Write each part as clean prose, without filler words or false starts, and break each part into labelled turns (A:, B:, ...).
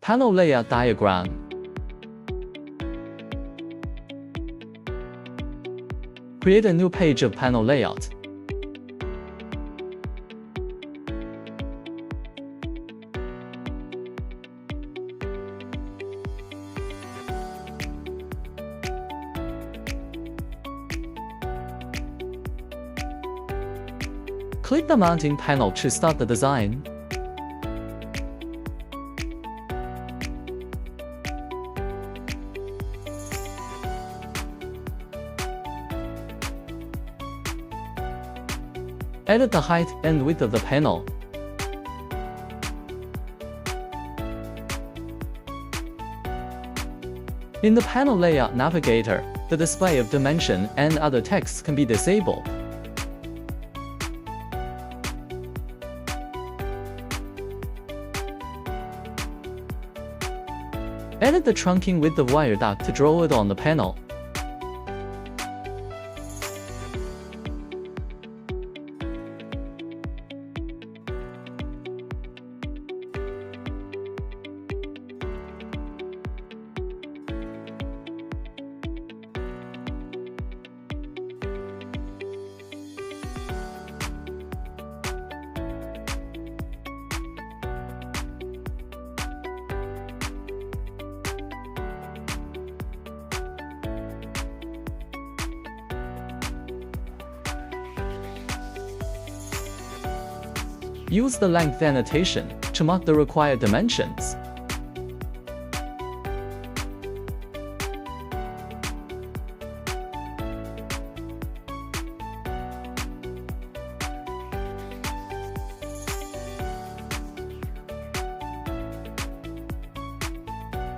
A: Panel layout diagram. Create a new page of panel layout. Click the mounting panel to start the design. Edit the height and width of the panel. In the panel layout navigator, the display of dimension and other text can be disabled. Edit the trunking with the wire duct to draw it on the panel. Use the length annotation to mark the required dimensions.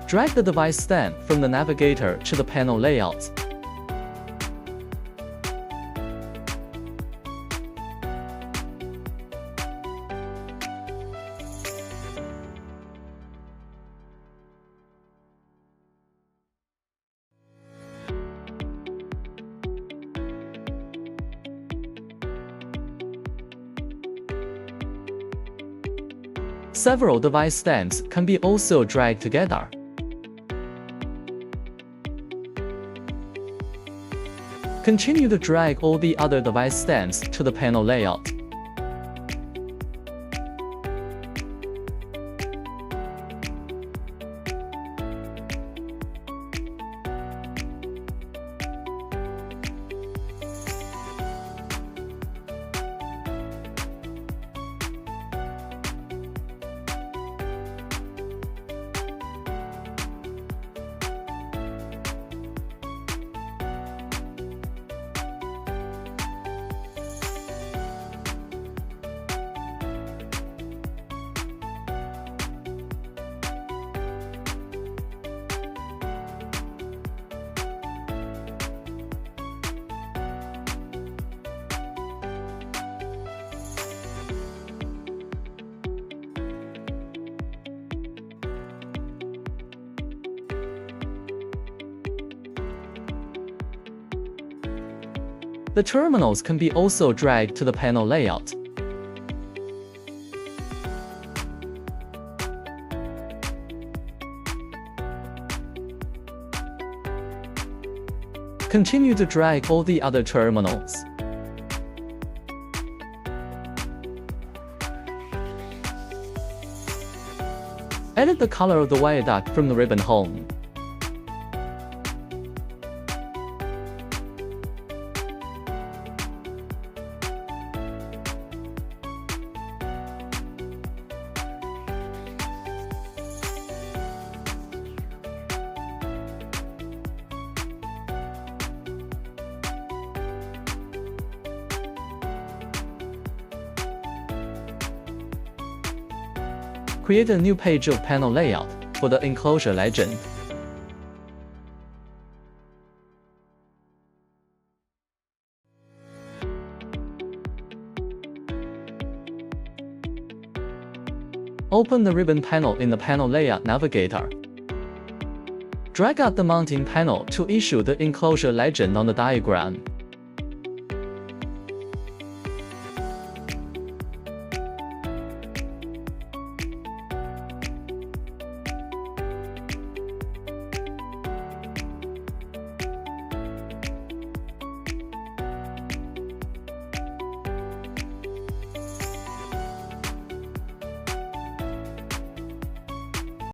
A: Drag the device stand from the navigator to the panel layout. Several device stands can be also dragged together. Continue to drag all the other device stands to the panel layout. The terminals can be also dragged to the panel layout. Continue to drag all the other terminals. Edit the color of the wire duct from the ribbon home. Create a new page of panel layout for the enclosure legend. Open the ribbon panel in the panel layout navigator. Drag out the mounting panel to issue the enclosure legend on the diagram.